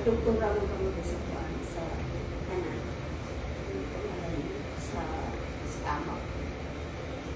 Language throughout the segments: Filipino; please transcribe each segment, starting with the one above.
Nagdugtong raman kami sa kuwan, sa kanan. Sa stomach.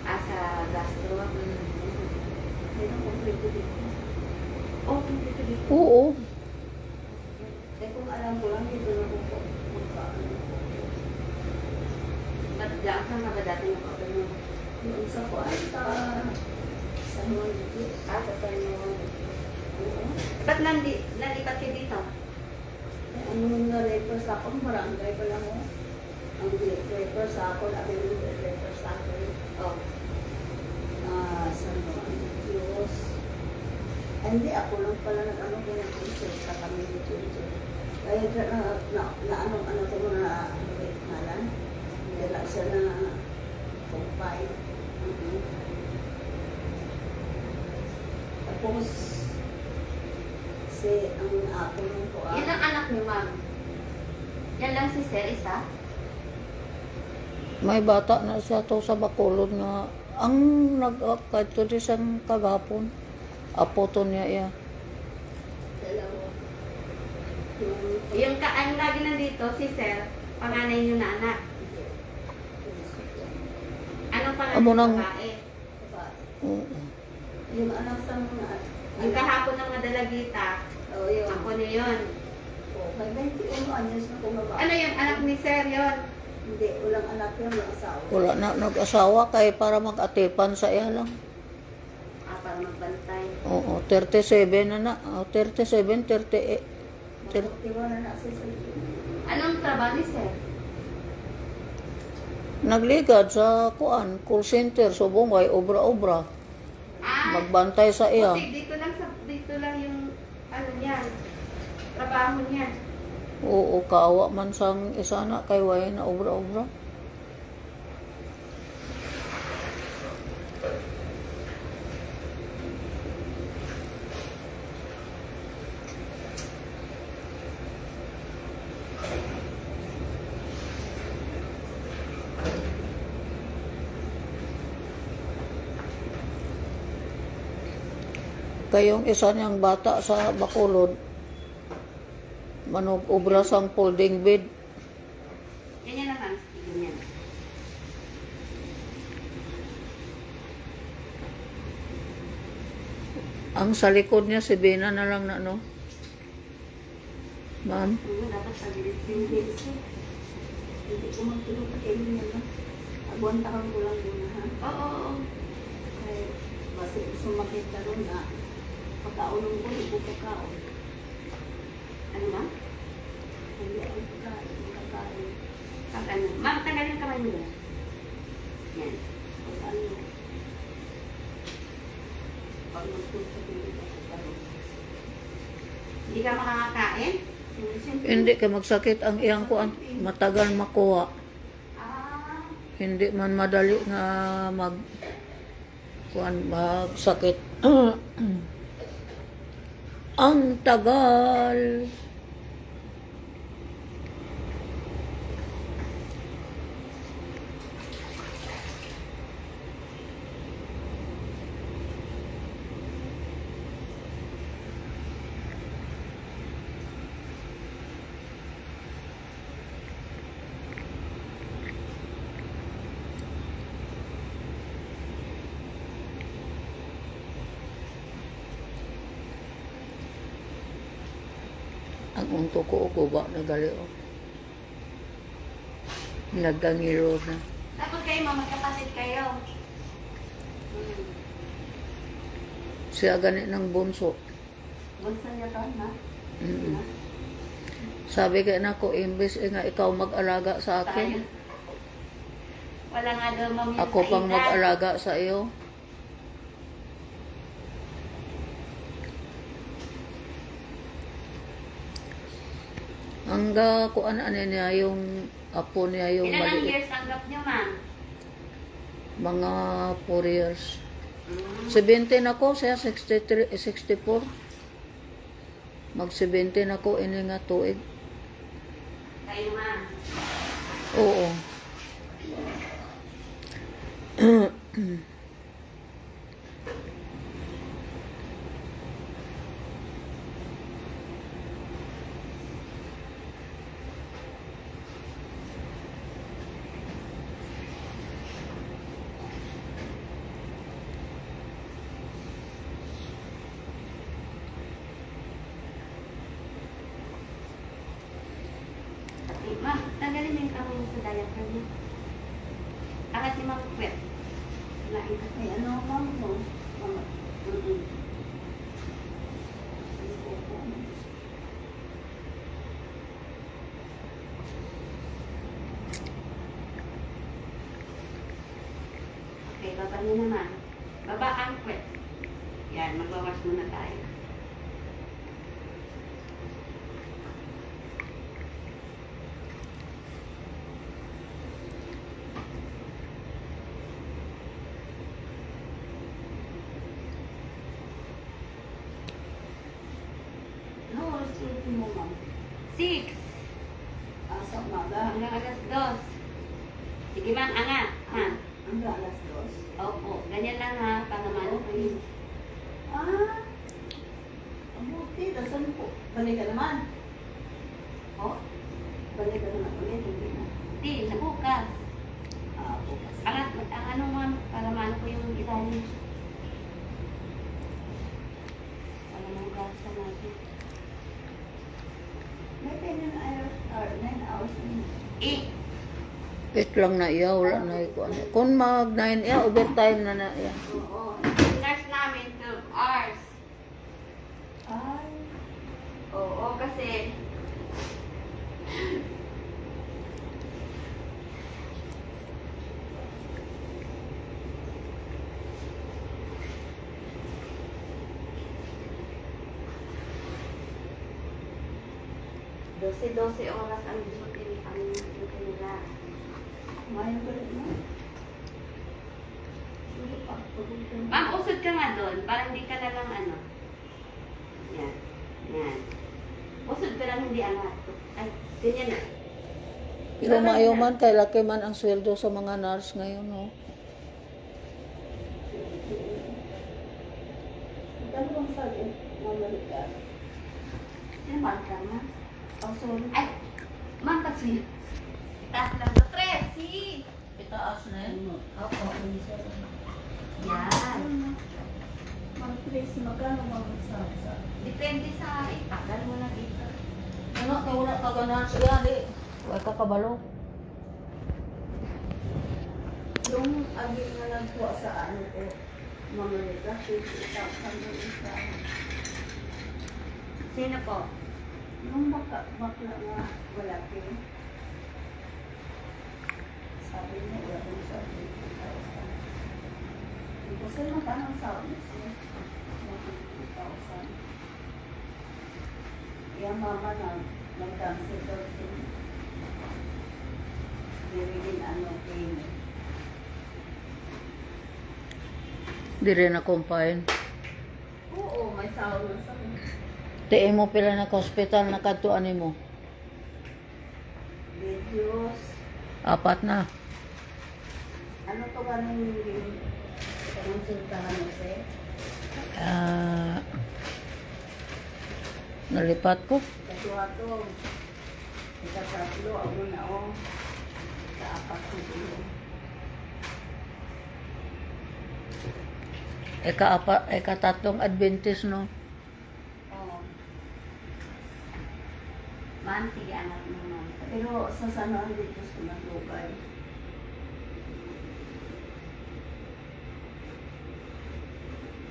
Sa gastro. Pero kompleto dito. Oh, dito dito. Oo. Eh kung alam ko lang, dito na ko magkaano. Ba't dyan ka ba dati nakapano? Yung sa kuwan, sa mga dito. Sa tanong. Oo. Ba't nalipat ka dito? Ang na-refer sa akin, barangay pa lang ako. Ang refer sa akin, ang refer sa akin. Oh. Sa mga Diyos. Hindi, ako lang pala nag-ano ko ng consult sa kami ni Jojo. Kaya na ano ko na ngalan. Dala siya na kumpay. Tapos, ang ako nung po Yan ang anak niyo, ma'am. Yan lang si Sir, isa? May bata na siya to sa Bacolod nga ang nag-upkad to di siyang kagapon. Apo to niya iya. dalawa. Yung ang lagi nandito, si Sir, panganay niyo na anak. Anong pangalan Amo ng nang- babae? Oo. Yung anak sa mga Yung kahapon ng madalagita, yun. ako na yun. May 21 anyos na kumaba. Ano yung anak ni Sir yun? Hindi, walang anak yun, walang asawa. Wala na nag-asawa kay para mag-atipan sa iya lang. Para magbantay. Oo, 37 na na. 37, 38. 41 na nasa sa Anong trabaho ni Sir? Nagligad sa kuan, call center, subong ay obra-obra. Magbantay sa iya. Kasi dito lang yung ano niya, trabaho niya. Oo, kaawa man sang isa na kay way na obra-obra. Kayong isa niyang bata sa Bacolod, manog obra sang folding bed. Ganyan naman, ganyan. Ang sa likod niya si Bina na lang na no. Ma'am, Dapat sa gilid. Hindi ko magtulog kayo niya na. Agwantahan ko lang muna ha. Oo. Kaya basi sumakit ka ron na. Pagkaulong ko, ibo kakaon. Ano ba? Hindi ako kakain. Pag ano? Ma'am, tanggalin kamay mo. Yan. Pag ano. Pag magtulog ka ron. Hindi ka makakakain? hindi ka magsakit ang iyang kuan, matagal makuha. Ah. Hindi man madali nga magsakit. Ang tagal. Ang unto ko ba na gali o. Nagangiro na. Tapos kayo, ma'am, magkapatid kayo. Siya gani ng bunso. Bunsa niya ka na. Sabi kay nako, imbes nga ikaw mag-alaga sa akin, Wala nga daw, ma'am, yung ako pang kaedad. mag-alaga sa iyo. Hangga kuan ano niya yung apo niya yung Ilan ang maliit. years tanggap niyo, ma'am? Mga 4 years. Mm. 17 ako, siya 63, 64. Mag 17 ako, ini nga tuig. Kayo, ma'am. Oo. Ma'am, tanggalin mo yung kamay mo sa diaphragm niya. Angat ni Ma'am Kwet. Lain ka. Ay, ano, ma'am, no? Mama. Mm-mm. Okay, baba niyo naman. Baba ang Kwet. Yan, magwawash muna tayo. No, oras ulitin mo, ma'am. 6. Sa umaga. Hanggang alas 2. Sige ma'am, angat. Ha? Hanggang alas 2. Opo, ganyan lang ha, para maano ko yun. Ah, ang buti. Dasan po. Balik ka naman. Oh, Balik ka naman ulit. Hindi na. di, sa bukas. Bukas. Angat, ang ano ma'am, para maano ko yung ilalim. Para mahugasan natin. May 10 hours or 9 hours na. 8. Wait lang na iya, wala na ikuan. Kung mag 9 iya, overtime na na iya. Oo. Nurse namin 12 hours. Ay. Oo, kasi Dose oras ang duty nila. Kumain ka rin mo. Sige pa. Pagod ka na. Ma'am, usod ka nga doon para hindi ka na lang ano. Yan. Yan. Usod ka lang hindi angat. Ay, ganyan na. Pero maayo man, kay laki man ang sweldo sa mga nurse ngayon, no? Ano bang sabi? Mamalik ka. Sino ba ka na? Oh, sorry. Ay, ma'am, kasi taas lang sa Tracy. Itaas na yan. Ako. Yan. Mag-trace, magkano mag-sa? Depende sa itagal mo na dito. Ano, kay wala ka ganan siya, di. Huwag ka kabalo. Yung aging na nagkuha sa ano ko, mamalik ka, 50,000 isa. Sino po? Nung bakla nga, wala ko. Sabi niya, wala ko sa 50,000. Kasi magkano ang sahod niya siya? 50,000. Kaya mama na, nag-cancel daw siya. Dirilin ano, payment. Di rin na combine. Oo, may sahod na sa akin. Tiin mo pila na ka-hospital na kadtuan mo. Videos. 4 na. Ano to ba nang konsultahan mo siya? Nalipat ko. Katuwa-to. Ika-tatlo, ako na o. Sa-4 ko dito. Ika-tatlong Adventist, no? Oo. Ma'am, sige, anak mo ma'am. Pero sa sanahan dito sa naglugay.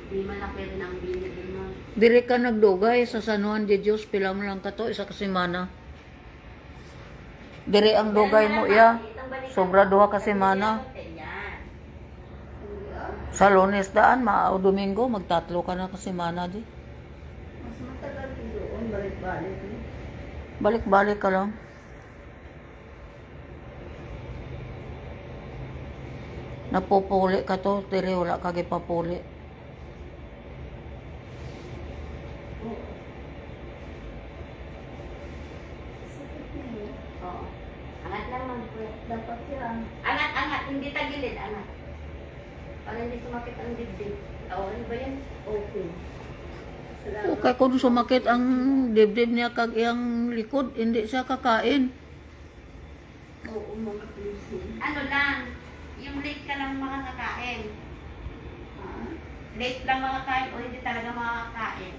Di man na pwede nang binili mo. Diri ka nagdugay sa San Juan de Dios, pila mo lang kato, isa ka semana. Diri ang dugay mo, iya. Sobra 2 ka semana. Sa Lunes daan, maaw Domingo, magtatlo ka na ka semana di. Mas matagal doon, balik-balik. Balik-balik ka lang. Napupuli ka to, diri wala ka gipapuli. Oo. Sakit na yun. Oo. Angat lang ma'am. Dapat yan. Angat, angat. Hindi tagilid, angat. Para hindi sumakit ang dibdib. Oo, ano ba yan? Okay. Salamat. Okay, kung sumakit ang dibdib niya kag iyang likod, hindi siya kakain. Oo, mga pleasing. Ano lang, yung late ka lang makakakain. Ha? Late lang makakain o hindi talaga makakain.